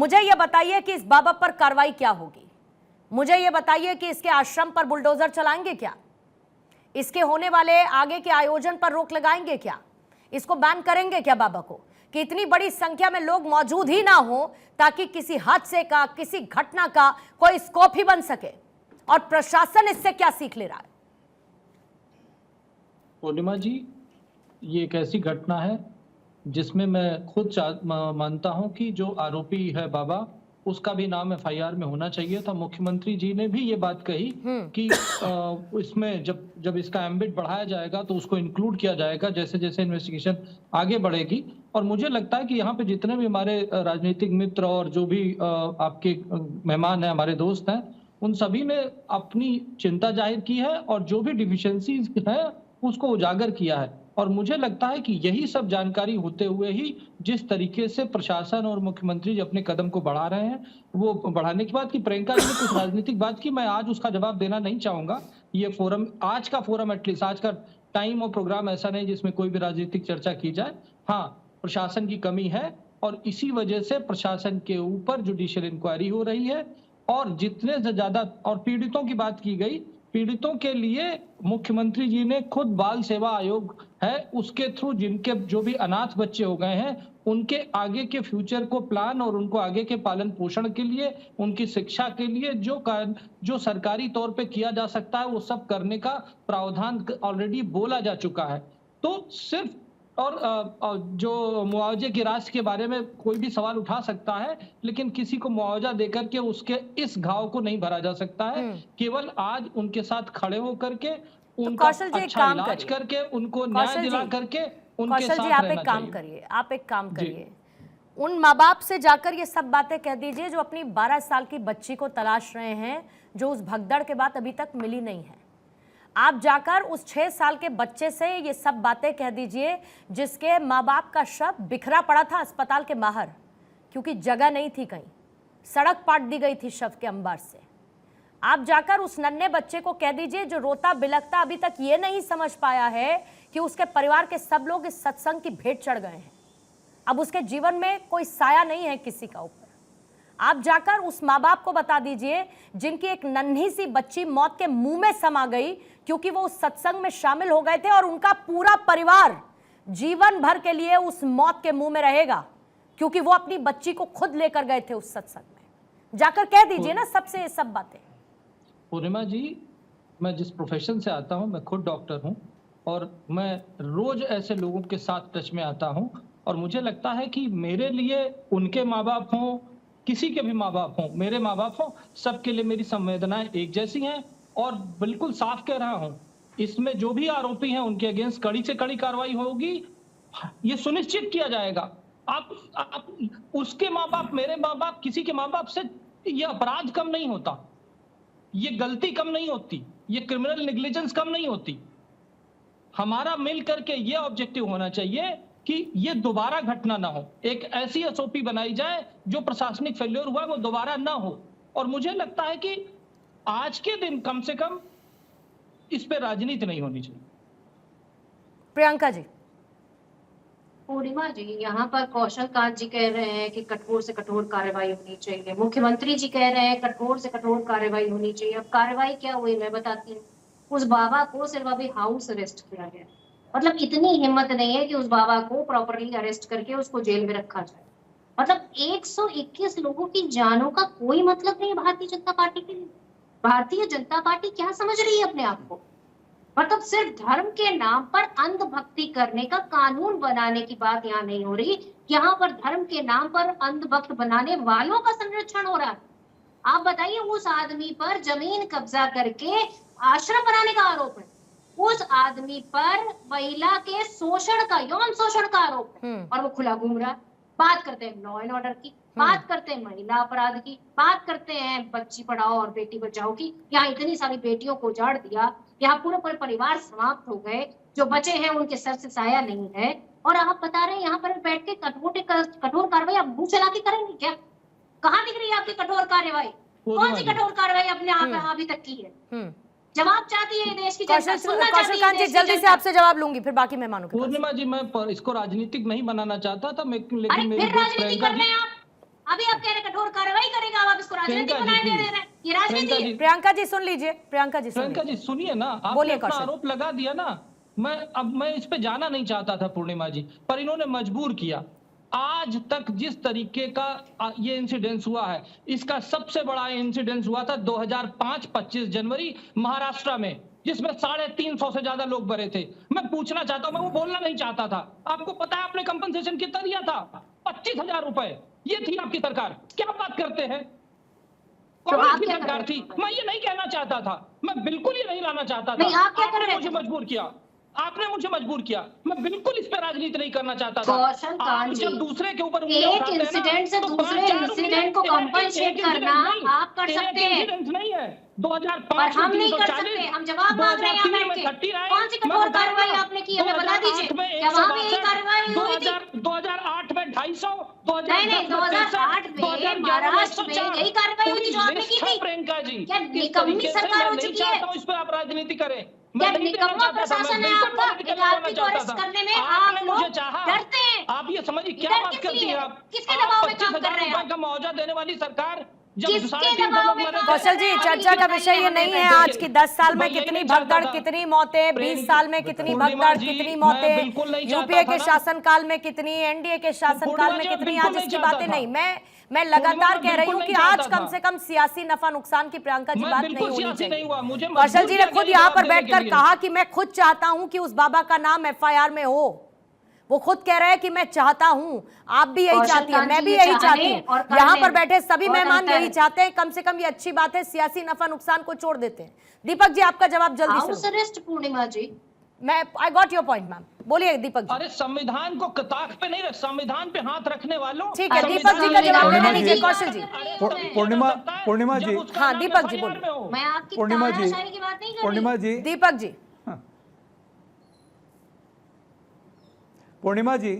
मुझे यह बताइए कि इस बाबा पर कार्रवाई क्या होगी। मुझे यह बताइए कि इसके आश्रम पर बुलडोजर चलाएंगे क्या? इसके होने वाले आगे के आयोजन पर रोक लगाएंगे क्या? इसको बैन करेंगे क्या बाबा को, कि इतनी बड़ी संख्या में लोग मौजूद ही ना हो ताकि किसी हादसे का, किसी घटना का कोई स्कोप ही बन सके? और प्रशासन इससे क्या सीख ले रहा है? पूर्णिमा जी, ये एक ऐसी घटना है जिसमें मैं खुद मानता हूं कि जो आरोपी है बाबा, उसका भी नाम एफआईआर में होना चाहिए था। मुख्यमंत्री जी ने भी ये बात कही कि इसमें जब इसका एम्बिट बढ़ाया जाएगा तो उसको इंक्लूड किया जाएगा जैसे जैसे इन्वेस्टिगेशन आगे बढ़ेगी। और मुझे लगता है कि यहाँ पे जितने भी हमारे राजनीतिक मित्र और जो भी आपके मेहमान हैं, हमारे दोस्त हैं, उन सभी ने अपनी चिंता जाहिर की है और जो भी डिफिशियंसीज है उसको उजागर किया है। और मुझे लगता है कि यही सब जानकारी होते हुए ही जिस तरीके से प्रशासन और मुख्यमंत्री जी अपने कदम को बढ़ा रहे हैं, वो बढ़ाने के बाद कि प्रियंका जी ने कुछ राजनीतिक बात की, मैं आज उसका जवाब देना नहीं चाहूंगा। ये फोरम, आज का फोरम, एटलीस्ट आज का टाइम और प्रोग्राम ऐसा नहीं जिसमें कोई भी राजनीतिक चर्चा की जाए। हाँ, प्रशासन की कमी है और इसी वजह से प्रशासन के ऊपर जुडिशियल इंक्वायरी हो रही है। और जितने से ज्यादा, और पीड़ितों की बात की गई, पीड़ितों के लिए मुख्यमंत्री जी ने खुद बाल सेवा आयोग है, उसके थ्रू जिनके जो भी अनाथ बच्चे हो गए हैं उनके आगे के फ्यूचर को प्लान और उनको आगे के पालन पोषण के लिए, उनकी शिक्षा के लिए जो सरकारी तौर पे किया जा सकता है वो सब करने का प्रावधान ऑलरेडी बोला जा चुका है। तो सिर्फ और जो मुआवजे की राशि के बारे में कोई भी सवाल उठा सकता है, लेकिन किसी को मुआवजा देकर के उसके इस घाव को नहीं भरा जा सकता है। केवल आज उनके साथ खड़े होकर के, उनका अच्छा इलाज करके, उनको न्याय दिला करके उनके साथ रहना चाहिए। आप एक काम करिए, उन माँ बाप से जाकर ये सब बातें कह दीजिए जो अपनी 12 साल की बच्ची को तलाश रहे हैं, जो उस भगदड़ के बाद अभी तक मिली नहीं है। आप जाकर उस 6 साल के बच्चे से ये सब बातें कह दीजिए जिसके माँ बाप का शव बिखरा पड़ा था अस्पताल के बाहर, क्योंकि जगह नहीं थी, कहीं सड़क पाट दी गई थी शव के अंबार से। आप जाकर उस नन्हे बच्चे को कह दीजिए जो रोता बिलखता अभी तक ये नहीं समझ पाया है कि उसके परिवार के सब लोग इस सत्संग की भेंट चढ़ गए हैं, अब उसके जीवन में कोई साया नहीं है किसी का ऊपर। आप जाकर उस माँ बाप को बता दीजिए जिनकी एक नन्ही सी बच्ची मौत के मुंह में समा गई क्योंकि वो उस सत्संग में शामिल हो गए थे, और उनका पूरा परिवार जीवन भर के लिए उस मौत के मुंह में रहेगा क्योंकि वो अपनी बच्ची को खुद लेकर गए थे उस सत्संग में। जाकर कह दीजिए ना सबसे ये सब बातें। पूर्णिमा जी, मैं जिस प्रोफेशन से आता हूं, मैं खुद डॉक्टर हूं और मैं रोज ऐसे लोगों के साथ टच में आता हूं, और मुझे लगता है कि मेरे लिए उनके माँ बाप हों, किसी के भी माँ बाप हों, मेरे माँ बाप हों, सबके लिए मेरी संवेदनाएं एक जैसी हैं। और बिल्कुल साफ कह रहा हूं, इसमें जो भी आरोपी हैं उनके अगेंस्ट कड़ी से कड़ी कार्रवाई होगी, ये सुनिश्चित किया जाएगा। आप उसके माँ बाप, मेरे माँ बाप, किसी के माँ बाप से ये अपराध कम नहीं होता, ये गलती कम नहीं होती, ये क्रिमिनल नेग्लिजेंस कम नहीं होती। हमारा मिल करके ये ऑब्जेक्टिव होना चाहिए कि ये दोबारा घटना ना हो, एक ऐसी एसओपी बनाई जाए जो प्रशासनिक फेल्योर हुआ वो दोबारा ना हो। और मुझे लगता है कि आज के दिन कम से कम इस पे राजनीति नहीं होनी चाहिए। प्रियंका जी। पूर्णिमा जी, यहाँ पर कौशल कांत जी कह रहे हैं कि कठोर से कठोर कार्रवाई होनी चाहिए, मुख्यमंत्री जी कह रहे हैं कठोर से कठोर कार्रवाई होनी चाहिए। अब कार्रवाई क्या हुई मैं बताती हूँ। उस बाबा को सिर्फ अभी हाउस अरेस्ट किया गया, मतलब इतनी हिम्मत नहीं है कि उस बाबा को प्रॉपरली अरेस्ट करके उसको जेल में रखा जाए। मतलब 121 लोगों की जानों का कोई मतलब नहीं है भारतीय जनता पार्टी के लिए। भारतीय जनता पार्टी क्या समझ रही है अपने आप को? मतलब सिर्फ धर्म के नाम पर अंधभक्ति करने का कानून बनाने की बात यहाँ नहीं हो रही, यहाँ पर धर्म के नाम पर अंधभक्त बनाने वालों का संरक्षण हो रहा है। आप बताइए, उस आदमी पर जमीन कब्जा करके आश्रम बनाने का आरोप है, उस आदमी पर महिला के शोषण का, यौन शोषण का आरोप है, और वो खुला घूम रहा है। बात करते हैं लॉ एंड ऑर्डर की, बात करते हैं महिला अपराध की, बात करते हैं बच्ची पढ़ाओ और बेटी बचाओ की। यहाँ इतनी सारी बेटियों को उजाड़ दिया, यहाँ पूरे पूरे परिवार समाप्त हो गए, जो बचे हैं उनके सर से साया नहीं है। और आप बता रहे हैं यहाँ पर बैठ के कठोर कार्रवाई आप मुंह चला के करेंगे क्या? कहाँ दिख रही है आपकी कठोर कार्रवाई? कौन सी कठोर कार्रवाई अपने आप अभी तक की है? जवाब चाहती है देश की जनता, सुनना चाहती है। जल्दी से आपसे जवाब लूंगी, फिर बाकी मेहमानों के। पूर्णिमा जी, मैं इसको राजनीतिक नहीं बनाना चाहता था, लेकिन फिर राजनीति कर रहे हैं आप। अभी आप कह रहे कठोर कार्रवाई करेगा, अब आप इसको राजनीतिक प्रियंका जी, बनाने दे रहे हैं, ये राजनीति प्रियंका है। जी, प्रियंका जी सुन लीजिए, प्रियंका जी सुन प्रियंका लीजिए। जी सुनिए ना, आपने बोलिए अपना कौशल। आरोप लगा दिया ना। मैं इस पे जाना नहीं चाहता था पूर्णिमा जी, पर इन्होंने मजबूर किया। आज तक जिस तरीके का ये इंसिडेंस हुआ है, इसका सबसे बड़ा इंसिडेंस हुआ था 2005 25 जनवरी महाराष्ट्र में, जिसमें 350 से ज्यादा लोग मरे थे। मैं पूछना चाहता हूं, मैं वो बोलना नहीं चाहता था। आपको पता है आपने कंपनसेशन कितना दिया था? 25,000 रुपए। ये थी आपकी सरकार। क्या बात करते हैं? तो कौन आप सी क्या सरकार कर थी? रहे हैं? मैं ये नहीं कहना चाहता था, मैं बिल्कुल ये नहीं लाना चाहता नहीं, था। आप क्या कर आपने रहे मुझे थे? मजबूर किया, आपने मुझे मजबूर किया। मैं बिल्कुल इस पे राजनीति नहीं करना चाहता था। कौशल आप कांत जी, जब दूसरे के ऊपर उंगलियां एक उठाते हैं ना, इंसिडेंट से तो दूसरे 5-4 इंसिडेंट को उंगलियां- कंपनसेट एक करना इंसिडेंट नहीं, आप कर सकते एक हैं, इंसिडेंट नहीं है। पर 2005 हम में नहीं कर 340, सकते। हम जवाब मांग रहे हैं यहाँ 2003 बैठ में के। 39, कौन सी मैं कठोर बता कार्रवाई रहा हूं, आपने की, हमें बता दीजिए। 2008 में क्या वहां भी यही 162, कार्रवाई हुई थी? 2008 में 250, नहीं नहीं, 2008 में महाराष्ट्र में यही कार्रवाई हुई थी जो आपने की थी। प्रियंका जी, क्या निकम्मी सरकार हो चुकी है? इस पे आप राजनीति करें। क्या मैं नहीं देना निकम्मा चाहता था, मैं प्रशासन है बिल्कुल आपका? पॉलिटिकल एक नहीं आदमी होना को अरेस्ट चाहता था। करने में आपने आप मुझे लोग चाहा, डरते हैं। आप ये समझिए क्या डर बात किस करती लिए? है आप? किसके दबाव में काम कर 25,000 रहे हैं रुपए आप? का मुआवजा देने वाली सरकार, जब किसके 350 दबाव लोग में मरे काम थे। कौशल जी, अभी चर्चा का बताइए विषय ये हमें। नहीं है देखिए, आज की 10 साल में मैं यही कितनी नहीं चाहता भगदड़, था। कितनी मौतें, 20 साल में कितनी पूर्णिमा भगदड़, जी, कितनी मैं मौतें, बिल्कुल नहीं चाहता यूपीए के था ना। शासनकाल में कितनी, एनडीए के शासनकाल पूर्णिमा में जी, मैं कितनी, बिल्कुल आज नहीं इसकी चाहता बातें था। नहीं। मैं लगातार पूर्णिमा, कह रही हूँ बिल्कुल कि नहीं आज चाहता कम था। से कम सियासी नफा नुकसान की प्रियंका जी मैं बात बिल्कुल नहीं होनी सियासी नहीं चाहिए। हुआ, मुझे कौशल मजबूर जी किया ने खुद गया यहाँ जवाब पर देने के बैठकर लिए। कहा कि मैं खुद चाहता हूं कि उस बाबा का नाम एफआईआर में हो। वो खुद कह रहे हैं कि मैं चाहता हूं, आप भी यही कौशल चाहती हैं, कांत मैं जी भी ये यही चाहने चाहती और हूँ, करने यहाँ पर बैठे सभी बहुत मेहमान अंतर यही है। चाहते हैं। कम से कम ये अच्छी बात है, सियासी नफा नुकसान को छोड़ देते हैं। दीपक जी, आपका जवाब जल्दी हाउस से। अरेस्ट Purnima ji, I got your point ma'am, बोलिए दीपक जी। अरे संविधान को कताक पे नहीं रख, संविधान पे हाथ रखने वालों। ठीक है, अरे दीपक जी का जवाब पूर्णिमा लेने जी, दीजिए कौशल जी। पूर्णिमा जी, हाँ, दीपक जी बोलिए। मैं आपकी पूर्णिमा जी, तानाशाही की बात नहीं कर रही। पूर्णिमा जी, दीपक जी, पूर्णिमा जी,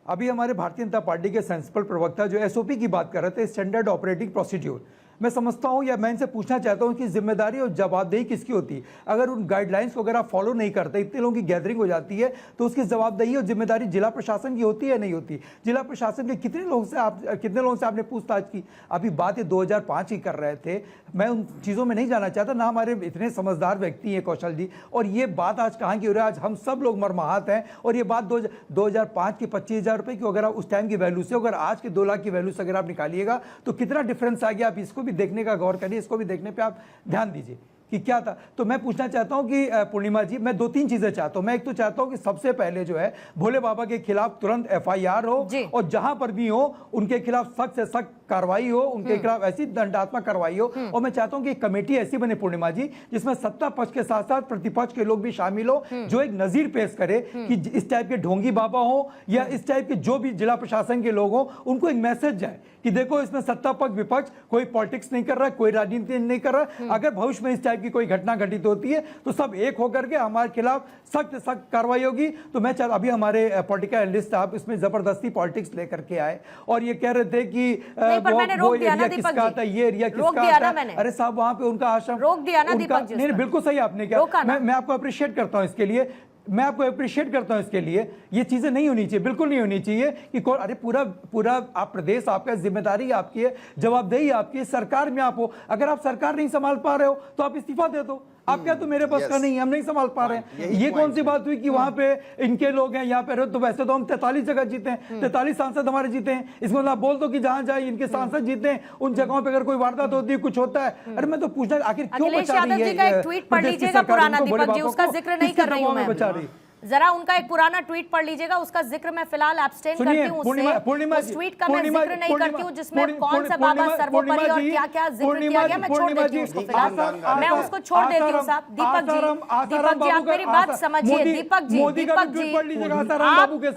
अभी हमारे भारतीय जनता पार्टी के सेंसिबल प्रवक्ता जो एसओपी की बात कर रहे थे, स्टैंडर्ड ऑपरेटिंग प्रोसीड्यूर, मैं समझता हूं या मैं इनसे पूछना चाहता हूं कि जिम्मेदारी और जवाबदेही किसकी होती है? अगर उन गाइडलाइंस को अगर आप फॉलो नहीं करते, इतने लोगों की गैदरिंग हो जाती है, तो उसकी जवाबदेही और जिम्मेदारी जिला प्रशासन की होती है या नहीं होती? जिला प्रशासन के कितने लोगों से आपने पूछताछ की? अभी बात ये 2005 की कर रहे थे, मैं उन चीज़ों में नहीं जाना चाहता ना। हमारे इतने समझदार व्यक्ति हैं कौशल जी, और ये बात आज कहाँ की हो रही है? आज हम सब लोग मरमाहत हैं, और ये बात 2005 की 25,000 रुपये की अगर आप उस टाइम की वैल्यू से, अगर आज के 2 लाख की वैल्यू से अगर आप निकालिएगा तो कितना डिफरेंस आ गया। आप इसको भी देखने का गौर करिए, इसको भी देखने पे आप ध्यान दीजिए कि क्या था। तो मैं पूछना चाहता हूं कि पूर्णिमा जी, मैं 2-3 चीजें चाहता हूं। मैं एक तो चाहता हूं कि सबसे पहले जो है भोले बाबा के खिलाफ तुरंत एफआईआर हो, और जहां पर भी हो उनके खिलाफ सख्त से सख्त कार्रवाई हो, उनके खिलाफ ऐसी दंडात्मक कार्रवाई हो। और मैं चाहता हूं कि कमेटी ऐसी बने पूर्णिमा जी, जिसमें सत्ता पक्ष के साथ साथ प्रतिपक्ष के लोग भी शामिल हो, जो एक नजीर पेश करे कि इस टाइप के ढोंगी बाबा हो या इस टाइप के जो भी जिला प्रशासन के लोग हो, उनको एक मैसेज जाए कि देखो इसमें सत्ता पक्ष विपक्ष कोई पॉलिटिक्स नहीं कर रहा, कोई राजनीति नहीं कर रहा। अगर भविष्य में इस टाइप की कोई घटना घटित होती है तो सब एक होकर के हमारे खिलाफ सख्त कार्रवाई होगी। तो मैं चाहता, अभी हमारे पॉलिटिकल एनालिस्ट साहब इसमें जबरदस्ती पॉलिटिक्स लेकर के आए और ये कह रहे थे कि वो एरिया किसका आता है, ये एरिया किसका आता है। अरे साहब, वहां पे उनका आश्रम रोक दिया ना दीपक जी। नहीं, बिल्कुल सही आपने किया। मैं आपको अप्रिशिएट करता हूं इसके लिए, मैं आपको अप्रिशिएट करता हूं इसके लिए। ये चीजें नहीं होनी चाहिए, बिल्कुल नहीं होनी चाहिए कि अरे पूरा आप प्रदेश आपका, जिम्मेदारी आपकी है, जवाबदेही आपकी है, सरकार में आप हो। अगर आप सरकार नहीं संभाल पा रहे हो तो आप इस्तीफा दे दो। आप क्या, तो मेरे बस का नहीं है, हम नहीं संभाल पा रहे हैं। ये कौन सी बात हुई कि वहां पे इनके लोग हैं, यहाँ पे तो वैसे तो हम 43 जगह जीते हैं, 43 सांसद हमारे जीते हैं। इसको मतलब बोल दो कि जहां जाए इनके सांसद जीते हैं, उन जगहों पे अगर कोई वारदात होती है, कुछ होता है। अरे मैं तो पूछना, आखिर क्यों बचा रही है? जी का एक ट्वीट पढ़ लीजिएगा पुराना, दीपक जी, उसका जिक्र नहीं कर रही हूं मैं। बचा रही, जरा उनका एक पुराना ट्वीट पढ़ लीजिएगा, उसका जिक्र मैं फिलहाल एब्सटेन करती हूं उससे। उस ट्वीट का मैं जिक्र नहीं करती हूं जिसमें कौन सा बाबा सर्वोपरि और क्या क्या जिक्र किया गया, मैं छोड़ देती हूं उसको फिलहाल, मैं उसको छोड़ देती हूं साहब। दीपक जी आप मेरी बात समझिए। दीपक जी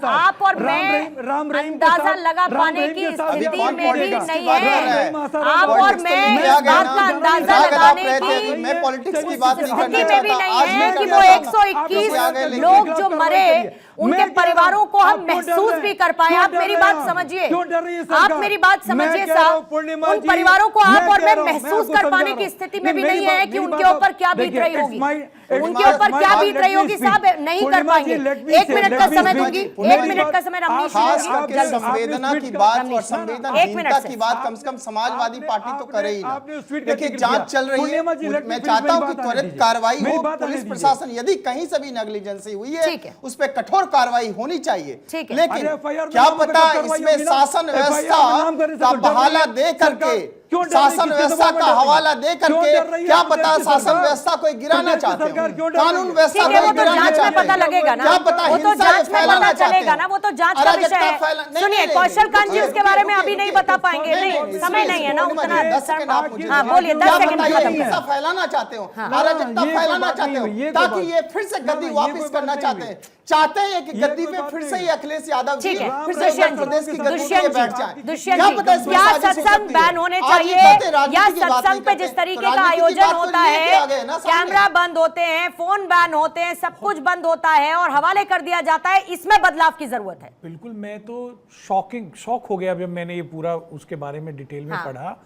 आप और मैं अंदाजा लगा पाने की स्थिति में भी नहीं है। आप और मैं इस बात का अंदाजा लगाने की मैं पॉलिटिक्स की बात नहीं स्थिति करना में भी चाहता, नहीं आज है मैं कि करना वो चाहता हूं। 121 आगे लेकिन लोग खिलाफ जो कार्रवाई मरे करिए। उनके मैं कह रहा परिवारों हूं, को हम आप क्यों डर महसूस रहे भी हैं? कर पाए। क्यों आप डर मेरी रहे बात हैं? समझिए, क्यों डर रही है आप सरकार? मेरी बात मैं समझिए कह रहा हूं, साहब, पूर्णिमा उन जी, परिवारों को आप मैं और कह मैं रहा हूं, महसूस आपको कर समझा पाने रहा की हूं। स्थिति में भी मेरी नहीं है बात- कि मेरी उनके बात ऊपर आप- क्या बीत देखिए, रही it's होगी, my- it's उनके my- ऊपर my- क्या let बीत me रही होगी speak. साहब नहीं कर पूर्णिमा जी, पाएंगे। let me 1 say, minute let का me समय speak. दूंगी, मेरी 1 मिनट का बात- समय रमनीश खास जी करके जल्दी से। संवेदना की आपने बात रमनीश और जी, संवेदनहीनता से। की बात कम से कम समाजवादी आपने- पार्टी तो करे ही ना। आपने उस tweet का देखिए जिक्र जांच किया। चल रही पूर्णिमा जी, है, let me मैं finish, चाहता हूं मेरी कि बात आने त्वरित दीजिए। कार्रवाई मेरी हो। बात आने पुलिस दीजिए। प्रशासन यदि कहीं से भी नेग्लिजेंसी हुई है ठीक है। उस पर कठोर कार्रवाई होनी चाहिए। ठीक है। लेकिन अरे FIR में क्या नाम पता करके कार्रवाई इसमें होगी ना? शासन FIR में व्यवस्था नाम करने से का तो डर रही बहाना है दे सरकार। करके, क्यों डर रही है? शासन किसके व्यवस्था दबाव में का डर रही है? हवाला दे क्यों करके डर रही है क्या पंजाब पता की शासन सरकार? व्यवस्था को गिराना पंजाब की चाहते सरकार हो, क्यों डर रही कानून है? व्यवस्था ठीक है, को वो तो गिराना जांच में चाहते पता हैं। लगेगा ना, क्या पता वो तो हिंसा जांच में फैलाना पता चाहते चलेगा हैं। ना, वो तो जांच का विषय अराजकता है। फैला- नहीं, सुनिए, नहीं, कौशल कांत जी रुकिए, उसके बारे में रुकिए, अभी नहीं रुकिए। बता पाएंगे, नहीं, नहीं नहीं, समय नहीं है ना पूर्णिमा जी, उतना। 10 सेकंड आप मुझे हाँ दीजिए। बोलिए, 10 क्या सेकंड पता में ये खत्म हिंसा करें। फैलाना चाहते हो, हाँ। अराजकता ये कोई फैलाना बात चाहते नहीं हो, हुई, ये कोई ताकि बात- ये फिर से गद्दी ये वापस कोई करना बात चाहते नहीं हैं। चाहते हैं कि ये गद्दी कोई पे बात फिर नहीं से ही हुई। अखिलेश यादव जी ठीक है, राम फिर राम दुष्यंत प्रदेश की जी, गद्दी दुष्यंत पे जी, बैठ जाए। दुष्यंत क्या जी, पता इसमें क्या साजिश हो सत्संग सकती है। बैन होने आज ये चाहिए बातें या राजनीति की बात नहीं सत्संग पे करते। जिस तरीके तो का राजनीति की आयोजन बात तो होता लेके आ गए है, ना सामने। कैमरा बंद होते हैं, फोन बैन होते हैं, सब कुछ बंद होता है और हवाले कर दिया जाता है, इसमें बदलाव की जरूरत है। बिल्कुल, मैं तो शॉक हो गया जब मैंने ये पूरा उसके बारे में डिटेल में हाँ। पढ़ा,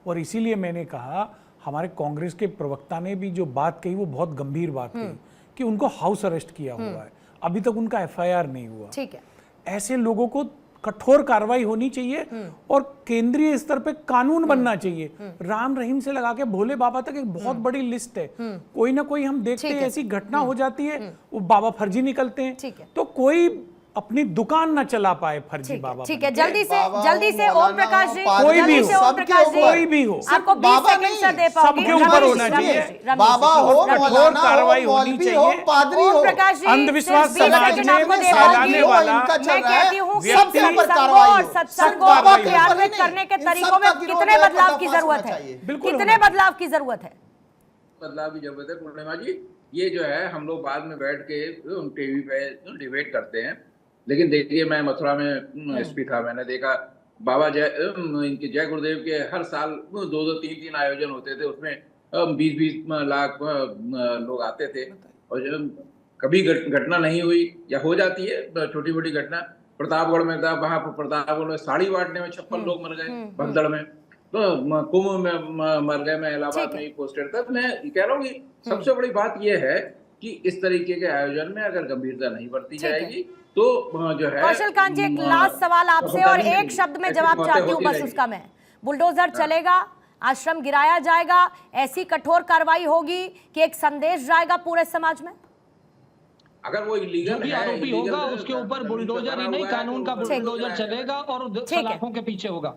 और इसीलिए मैंने कहा हमारे कांग्रेस के प्रवक्ता ने भी जो बात कही वो बहुत गंभीर बात कही कि उनको हाउस अरेस्ट किया हुआ है, अभी तक उनका FIR नहीं हुआ। ठीक है, ऐसे लोगों को कठोर कार्रवाई होनी चाहिए और केंद्रीय स्तर पे कानून बनना चाहिए। राम रहीम से लगा के भोले बाबा तक एक बहुत बड़ी लिस्ट है। कोई ना कोई हम देखते ठीक हैं है। ऐसी घटना हो जाती है, वो बाबा फर्जी निकलते हैं, ठीक है। तो कोई अपनी दुकान ना चला पाए फर्जी ठीक है, बाबा ठीक है, बन जल्दी से बाबा हो, जल्दी से ओम मौलाना प्रकाश हो, जी, पादरी कोई भी जल्दी हो, से ओम सबके प्रकाश जी, कोई भी हो। आपको 20 बाबा सेकंड से नहीं, दे पाओगे। सबके ऊपर रमेश होना जी, चाहिए। रमेश जी, रमेश बाबा जी, हो, रमेश जी। कठोर मौलाना कार्रवाई हो, होनी मौलवी हो, चाहिए। पादरी ओम हो, प्रकाश जी, अंधविश्वास सिर्फ 20 समाज सेकंड में आपको दे फैलाने पाऊंगी। वाला इनका चल मैं रहा है, कहती हूँ सबके सबसे ऊपर सत्संगों कार्रवाई और हो। सत्संग सब को बाबा के ऊपर क्रियान्वित नहीं, करने के इन तरीकों सबका में गिरोह कितने का बदलाव की पर्दाफाश जरूरत होना है, चाहिए। बिल्कुल कितने होना बदलाव की जरूरत है? बदलाव की जरूरत है पूर्णिमा जी। ये जो है हम लोग बाद में बैठ के टीवी पे डिबेट करते हैं, लेकिन देखिए मैं मथुरा में SP था, मैंने देखा बाबा इनके जय गुरुदेव के हर साल 2-2, 3-3 आयोजन होते थे, उसमें 20-20 लाख लोग आते थे और कभी घटना नहीं हुई या हो जाती है छोटी मोटी घटना। प्रतापगढ़ में था, वहां पर प्रतापगढ़ में साड़ी बांटने में 56 लोग मर गए, भगदड़ में, तो कुंभ में मर गए, मैं इलाहाबाद में ही पोस्टेड था। मैं कह रहा हूँ कि सबसे बड़ी बात यह है कि इस तरीके के आयोजन में अगर गंभीरता नहीं बरती जाएगी तो जो है कौशल कांत जी, एक लास्ट सवाल आपसे और एक शब्द में जवाब चाहती हूँ बस उसका। मैं बुलडोजर चलेगा, आश्रम गिराया जाएगा, ऐसी कठोर कार्रवाई होगी कि एक संदेश जाएगा पूरे समाज में? अगर वो जो इलीगल भी है, आरोपी illegal होगा है, उसके ऊपर जमीन पे बुलडोजर बना ही नहीं, हुआ है, कानून का तो बुलडोजर चलेगा और ठीक है। सलाखों के पीछे होगा।